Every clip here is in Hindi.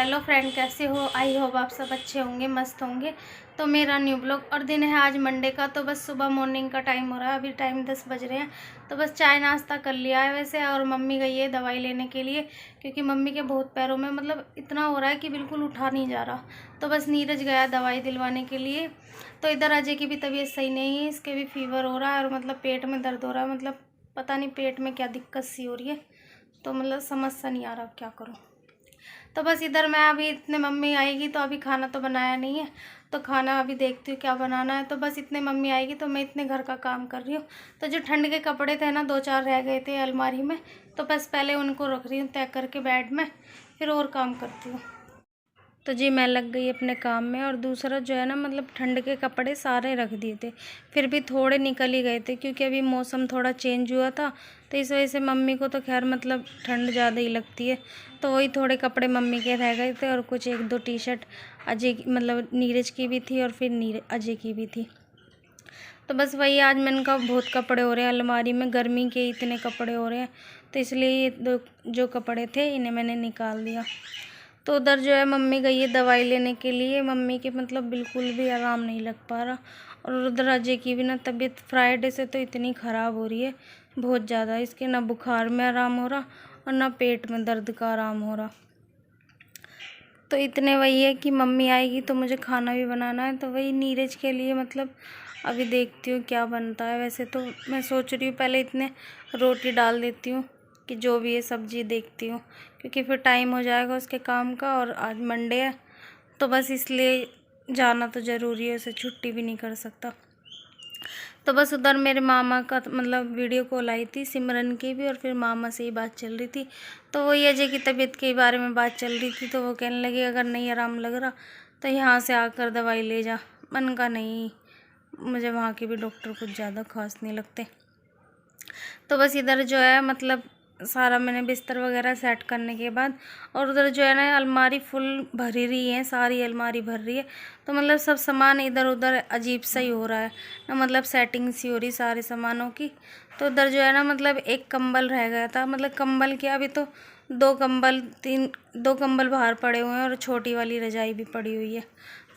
हेलो फ्रेंड, कैसे हो? आई होप आप सब अच्छे होंगे, मस्त होंगे। तो मेरा न्यू ब्लॉग और दिन है आज मंडे का। तो बस सुबह मॉर्निंग का टाइम हो रहा है, अभी टाइम 10 बज रहे हैं। तो बस चाय नाश्ता कर लिया है वैसे, और मम्मी गई है दवाई लेने के लिए, क्योंकि मम्मी के बहुत पैरों में मतलब इतना हो रहा है कि बिल्कुल उठा नहीं जा रहा। तो बस नीरज गया दवाई दिलवाने के लिए। तो इधर अजय की भी तबीयत सही नहीं है, इसके भी फीवर हो रहा है और मतलब पेट में दर्द हो रहा है। मतलब पता नहीं पेट में क्या दिक्कत सी हो रही है, तो मतलब समझ सा नहीं आ रहा क्या करूँ। तो बस इधर मैं अभी इतने मम्मी आएगी तो अभी खाना तो बनाया नहीं है, तो खाना अभी देखती हूँ क्या बनाना है। तो बस इतने मम्मी आएगी तो मैं इतने घर का काम कर रही हूँ। तो जो ठंड के कपड़े थे ना, 2-4 रह गए थे अलमारी में, तो बस पहले उनको रख रही हूँ तय करके बेड में, फिर और काम करती हूँ। तो जी मैं लग गई अपने काम में। और दूसरा जो है ना, मतलब ठंड के कपड़े सारे रख दिए थे, फिर भी थोड़े निकल ही गए थे, क्योंकि अभी मौसम थोड़ा चेंज हुआ था। तो इस वजह से मम्मी को तो खैर मतलब ठंड ज़्यादा ही लगती है। तो वही थोड़े कपड़े मम्मी के रह गए थे, और कुछ 1-2 टी शर्ट अजय की, मतलब नीरज की भी थी, और फिर अजय की भी थी। तो बस वही आज मैंने कहा बहुत कपड़े हो रहे हैं अलमारी में, गर्मी के इतने कपड़े हो रहे हैं, तो इसलिए ये दो जो कपड़े थे इन्हें मैंने निकाल दिया। तो उधर जो है मम्मी गई है दवाई लेने के लिए। मम्मी के मतलब बिल्कुल भी आराम नहीं लग पा रहा। और उधर अजय की भी ना तबीयत फ्राइडे से तो इतनी ख़राब हो रही है, बहुत ज़्यादा। इसके ना बुखार में आराम हो रहा और ना पेट में दर्द का आराम हो रहा। तो इतने वही है कि मम्मी आएगी तो मुझे खाना भी बनाना है। तो वही नीरज के लिए मतलब अभी देखती हूँ क्या बनता है। वैसे तो मैं सोच रही हूँ पहले इतने रोटी डाल देती हूँ कि जो भी है सब्ज़ी देखती हूँ, क्योंकि फिर टाइम हो जाएगा उसके काम का। और आज मंडे है तो बस इसलिए जाना तो ज़रूरी है, उसे छुट्टी भी नहीं कर सकता। तो बस उधर मेरे मामा का मतलब वीडियो कॉल आई थी, सिमरन की भी, और फिर मामा से ही बात चल रही थी। तो वही अजय की तबीयत के बारे में बात चल रही थी। तो वो कहने लगे अगर नहीं आराम लग रहा तो यहाँ से आकर दवाई ले जा। मन का नहीं, मुझे वहाँ के भी डॉक्टर कुछ ज़्यादा खास नहीं लगते। तो बस इधर जो है मतलब सारा मैंने बिस्तर वगैरह सेट करने के बाद, और उधर जो है ना अलमारी फुल भरी रही है, सारी अलमारी भर रही है। तो मतलब सब सामान इधर उधर अजीब सा ही हो रहा है ना, मतलब सेटिंग सी हो रही सारे सामानों की। तो उधर जो है ना मतलब एक कंबल रह गया था, मतलब कंबल क्या, अभी तो 2 कंबल बाहर पड़े हुए हैं और छोटी वाली रजाई भी पड़ी हुई है।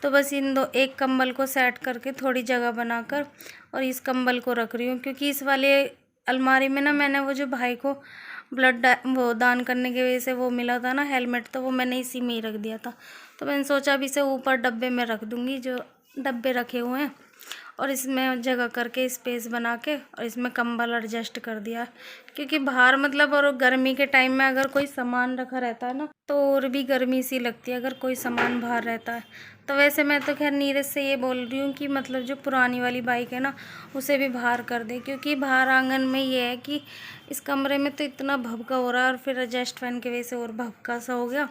तो बस एक कंबल को सेट करके थोड़ी जगह बनाकर और इस कंबल को रख रही हूँ, क्योंकि इस वाले अलमारी में ना मैंने वो जो भाई को वो दान करने की वजह से वो मिला था ना हेलमेट, तो वो मैंने इसी में ही रख दिया था। तो मैंने सोचा अभी इसे ऊपर डब्बे में रख दूँगी, जो डब्बे रखे हुए हैं, और इसमें जगह करके स्पेस बना के और इसमें कंबल एडजस्ट कर दिया। क्योंकि बाहर मतलब और गर्मी के टाइम में अगर कोई सामान रखा रहता है ना, तो और भी गर्मी सी लगती है अगर कोई सामान बाहर रहता है। तो वैसे मैं तो खैर नीरज से ये बोल रही हूँ कि मतलब जो पुरानी वाली बाइक है ना, उसे भी बाहर कर दे, क्योंकि बाहर आंगन में ये है कि इस कमरे में तो इतना भभका हो रहा है, और फिर एडजस्ट फैन की वजह से और भभका सा हो गया।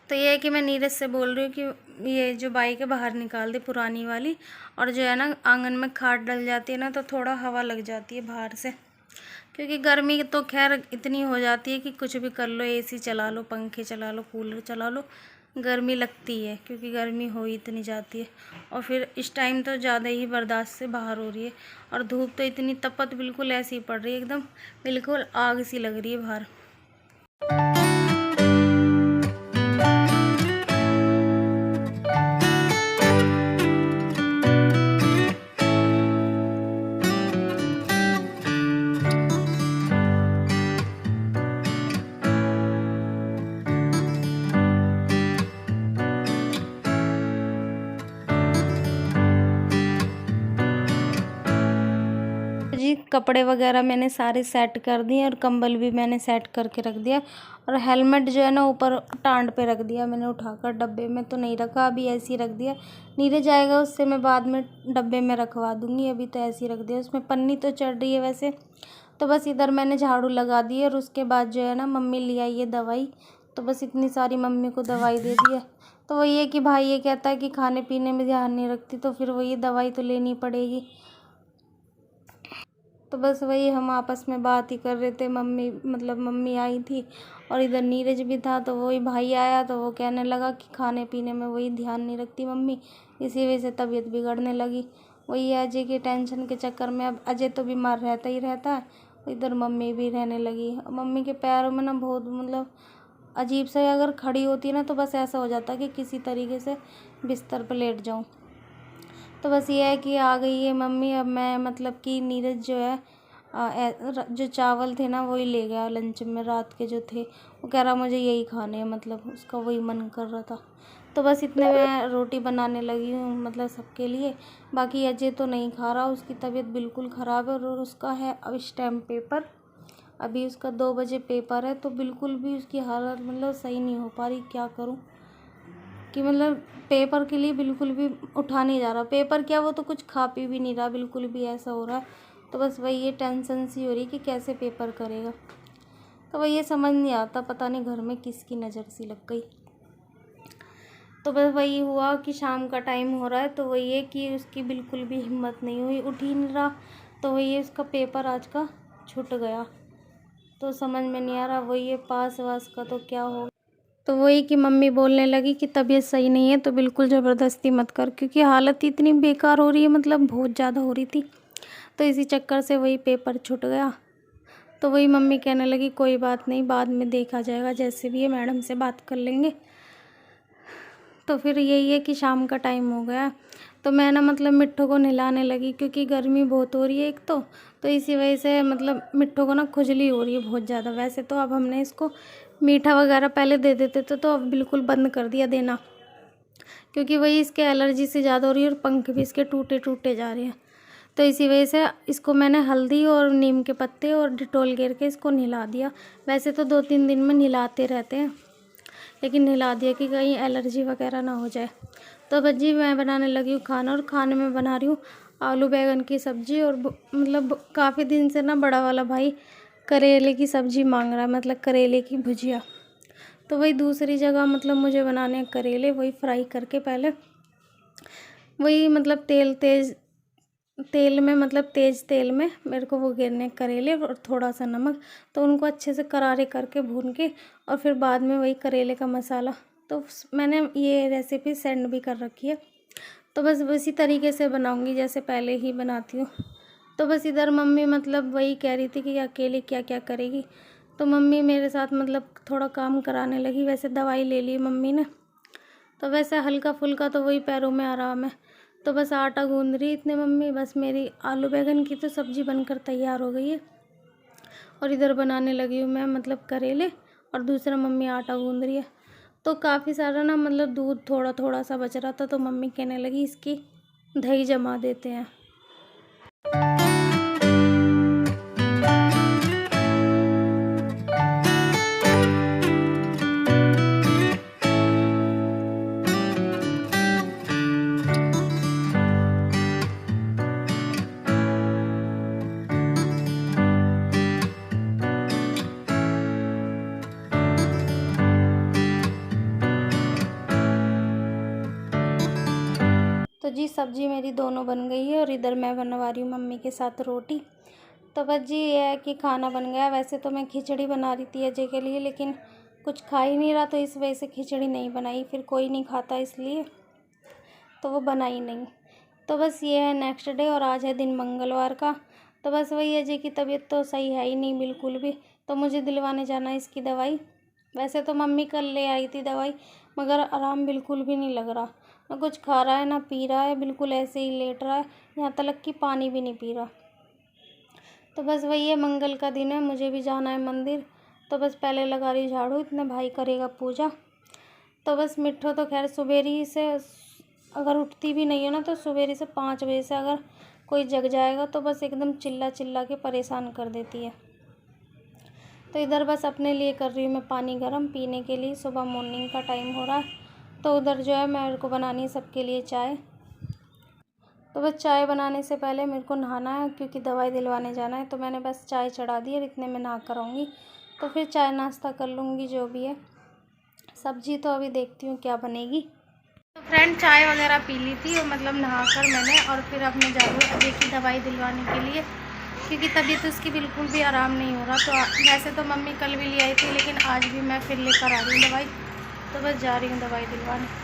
तो ये है कि मैं नीरज से बोल रही हूँ कि ये जो बाइक है बाहर निकाल दे, पुरानी वाली, और जो है ना आंगन में खाट डल जाती है ना, तो थोड़ा हवा लग जाती है बाहर से। क्योंकि गर्मी तो खैर इतनी हो जाती है कि कुछ भी कर लो, एसी चला लो, पंखे चला लो, कूलर चला लो, गर्मी लगती है, क्योंकि गर्मी हो ही इतनी जाती है। और फिर इस टाइम तो ज़्यादा ही बर्दाश्त से बाहर हो रही है, और धूप तो इतनी तपत बिल्कुल ऐसी पड़ रही है, एकदम बिल्कुल आग सी लग रही है बाहर। जी कपड़े वगैरह मैंने सारे सेट कर दिए, और कंबल भी मैंने सेट करके रख दिया, और हेलमेट जो है ना ऊपर टांड पे रख दिया मैंने उठाकर, डब्बे में तो नहीं रखा, अभी ऐसे ही रख दिया। नीरज आएगा उससे मैं बाद में डब्बे में रखवा दूँगी, अभी तो ऐसे ही रख दिया। उसमें पन्नी तो चढ़ रही है वैसे। तो बस इधर मैंने झाड़ू लगा दी है, और उसके बाद जो है ना मम्मी ले आई है दवाई। तो बस इतनी सारी मम्मी को दवाई दे दी है। तो वही है कि भाई ये कहता है कि खाने पीने में ध्यान नहीं रखती, तो फिर वही दवाई तो लेनी पड़ेगी। तो बस वही हम आपस में बात ही कर रहे थे। मम्मी आई थी और इधर नीरज भी था। तो वही भाई आया तो वो कहने लगा कि खाने पीने में वही ध्यान नहीं रखती मम्मी, इसी वजह से तबीयत बिगड़ने लगी। वही अजय के टेंशन के चक्कर में अब अजय तो बीमार रहता ही रहता है, इधर मम्मी भी रहने लगी। मम्मी के पैरों में ना बहुत मतलब अजीब सा, अगर खड़ी होती है ना तो बस ऐसा हो जाता है कि किसी तरीके से बिस्तर पर लेट जाऊँ। तो बस ये है कि आ गई है मम्मी। अब मैं मतलब कि नीरज जो है जो चावल थे ना वही ले गया लंच में, रात के जो थे। वो कह रहा मुझे यही खाने हैं, मतलब उसका वही मन कर रहा था। तो बस इतने में रोटी बनाने लगी हूँ मतलब सबके लिए। बाकी अजय तो नहीं खा रहा, उसकी तबीयत बिल्कुल ख़राब है और उसका है अब इस टाइम पेपर। अभी उसका 2 बजे पेपर है, तो बिल्कुल भी उसकी हालत मतलब सही नहीं हो पा रही। क्या करूँ कि मतलब पेपर के लिए बिल्कुल भी उठा नहीं जा रहा। पेपर क्या, वो तो कुछ खा पी भी नहीं रहा, बिल्कुल भी ऐसा हो रहा है। तो बस वही ये टेंशन सी हो रही कि कैसे पेपर करेगा। तो वही ये समझ नहीं आता, पता नहीं घर में किसकी नज़र सी लग गई। तो बस वही हुआ कि शाम का टाइम हो रहा है, तो वही है कि उसकी बिल्कुल भी हिम्मत नहीं हुई, उठ ही नहीं रहा। तो वही है, उसका पेपर आज का छूट गया। तो समझ में नहीं आ रहा वही है पास वास का तो क्या हो। तो वही कि मम्मी बोलने लगी कि तबीयत सही नहीं है तो बिल्कुल ज़बरदस्ती मत कर, क्योंकि हालत इतनी बेकार हो रही है, मतलब बहुत ज़्यादा हो रही थी। तो इसी चक्कर से वही पेपर छूट गया। तो वही मम्मी कहने लगी कोई बात नहीं, बाद में देखा जाएगा, जैसे भी है मैडम से बात कर लेंगे। तो फिर यही है कि शाम का टाइम हो गया। तो मैं ना मतलब मिट्ठू को नहलाने लगी, क्योंकि गर्मी बहुत हो रही है एक तो इसी वजह से मतलब मिट्ठू को ना खुजली हो रही है बहुत ज़्यादा। वैसे तो अब हमने इसको मीठा वगैरह पहले दे देते थे, तो अब बिल्कुल बंद कर दिया देना, क्योंकि वही इसके एलर्जी से ज़्यादा हो रही है और पंख भी इसके टूटे टूटे जा रहे हैं। तो इसी वजह से इसको मैंने हल्दी और नीम के पत्ते और डिटॉल घेर के इसको नहला दिया। वैसे तो 2-3 दिन में नहलाते रहते हैं, लेकिन नहला दिया कि कहीं एलर्जी वगैरह ना हो जाए। तो बच्ची मैं बनाने लगी हूँ खाना, और खाने में बना रही हूँ आलू बैंगन की सब्ज़ी। और मतलब काफ़ी दिन से ना बड़ा वाला भाई करेले की सब्ज़ी मांग रहा है, मतलब करेले की भुजिया। तो वही दूसरी जगह मतलब मुझे बनाने हैं करेले, वही फ्राई करके पहले वही मतलब तेल में मतलब तेज़ तेल में मेरे को वो गिरने करेले और थोड़ा सा नमक, तो उनको अच्छे से करारे करके भून के और फिर बाद में वही करेले का मसाला। तो मैंने ये रेसिपी सेंड भी कर रखी है। तो बस उसी तरीके से बनाऊंगी जैसे पहले ही बनाती हूँ। तो बस इधर मम्मी मतलब वही कह रही थी कि अकेले क्या क्या करेगी, तो मम्मी मेरे साथ मतलब थोड़ा काम कराने लगी। वैसे दवाई ले ली मम्मी ने, तो वैसे हल्का फुल्का तो वही पैरों में आराम है। तो बस आटा गूंद रही इतने मम्मी, बस मेरी आलू बैंगन की तो सब्ज़ी बनकर तैयार हो गई है। और इधर बनाने लगी हूँ मैं मतलब करेले, और दूसरा मम्मी आटा गूंद रही है। तो काफ़ी सारा ना मतलब दूध थोड़ा थोड़ा सा बच रहा था, तो मम्मी कहने लगी इसकी दही जमा देते हैं। तो जी सब्ज़ी मेरी दोनों बन गई है, और इधर मैं बनवा रही हूँ मम्मी के साथ रोटी। तो बस जी ये है कि खाना बन गया। वैसे तो मैं खिचड़ी बना रही थी अजय के लिए, लेकिन कुछ खा ही नहीं रहा, तो इस वजह से खिचड़ी नहीं बनाई। फिर कोई नहीं खाता इसलिए तो वो बनाई नहीं। तो बस ये है नेक्स्ट डे, और आज है दिन मंगलवार का। तो बस वही अजय की तबीयत तो सही है ही नहीं बिल्कुल भी, तो मुझे दिलवाने जाना है इसकी दवाई। वैसे तो मम्मी कल ले आई थी दवाई, मगर आराम बिल्कुल भी नहीं लग रहा। ना कुछ खा रहा है ना पी रहा है, बिल्कुल ऐसे ही लेट रहा है, यहाँ तक कि पानी भी नहीं पी रहा। तो बस वही है, मंगल का दिन है, मुझे भी जाना है मंदिर। तो बस पहले लगा रही झाड़ू, इतने भाई करेगा पूजा। तो बस मिट्ठू तो खैर सुबेरी से अगर उठती भी नहीं है ना, तो सुबेरी से 5 बजे से अगर कोई जग जाएगा तो बस एकदम चिल्ला चिल्ला के परेशान कर देती है। तो इधर बस अपने लिए कर रही हूँ मैं पानी गर्म पीने के लिए, सुबह मॉर्निंग का टाइम हो रहा है। तो उधर जो है मेरे को बनानी है सबके लिए चाय। तो बस चाय बनाने से पहले मेरे को नहाना है, क्योंकि दवाई दिलवाने जाना है। तो मैंने बस चाय चढ़ा दी और इतने में नहा कर आऊँगी, तो फिर चाय नाश्ता कर लूँगी जो भी है। सब्जी तो अभी देखती हूँ क्या बनेगी। तो फ्रेंड चाय वगैरह पी ली थी, और मतलब नहा कर मैंने, और फिर अब मैं जा रही हूँ अजय की दवाई दिलवाने के लिए, क्योंकि तबीयत उसकी बिल्कुल भी आराम नहीं हो रहा। तो वैसे तो मम्मी कल भी ले आई थी, लेकिन आज भी मैं फिर लेकर आ रही हूँ दवाई। तो बस जा रही हूँ दवाई दिलवाने।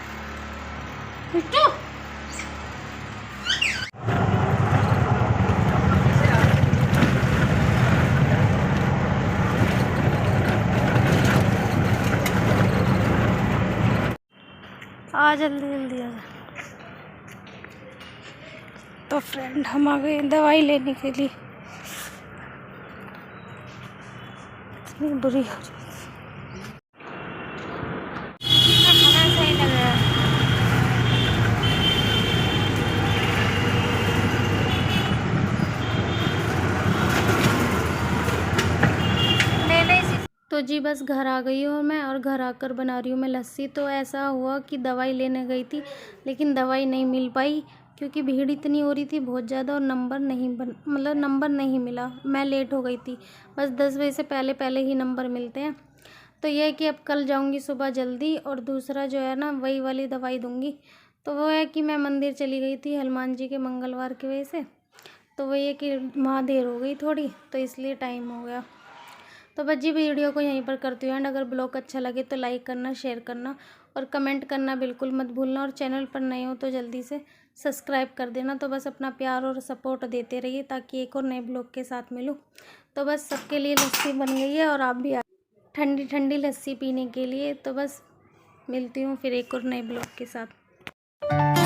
आ जल्दी जल्दी आ जा। तो फ्रेंड हम आ गए दवाई लेने के लिए। इतनी बुरी हो रही खाना सही लग रहा है। तो जी बस घर आ गई हूँ मैं, और घर आकर बना रही हूँ मैं लस्सी। तो ऐसा हुआ कि दवाई लेने गई थी, लेकिन दवाई नहीं मिल पाई क्योंकि भीड़ इतनी हो रही थी बहुत ज़्यादा, और नंबर नहीं मिला। मैं लेट हो गई थी, बस 10 बजे से पहले पहले ही नंबर मिलते हैं। तो ये है कि अब कल जाऊँगी सुबह जल्दी, और दूसरा जो है ना वही वाली दवाई दूँगी। तो वो है कि मैं मंदिर चली गई थी हनुमान जी के मंगलवार की वजह से, तो वही है कि वहाँ देर हो गई थोड़ी, तो इसलिए टाइम हो गया। तो बस जी वीडियो को यहीं पर करती हूँ एंड। अगर ब्लॉग अच्छा लगे तो लाइक करना, शेयर करना और कमेंट करना बिल्कुल मत भूलना, और चैनल पर नए हो तो जल्दी से सब्सक्राइब कर देना। तो बस अपना प्यार और सपोर्ट देते रहिए ताकि एक और नए ब्लॉग के साथ मिलूँ। तो बस सबके लिए लस्सी बन गई है, और आप भी ठंडी ठंडी लस्सी पीने के लिए। तो बस मिलती हूँ फिर एक और नए ब्लॉग के साथ।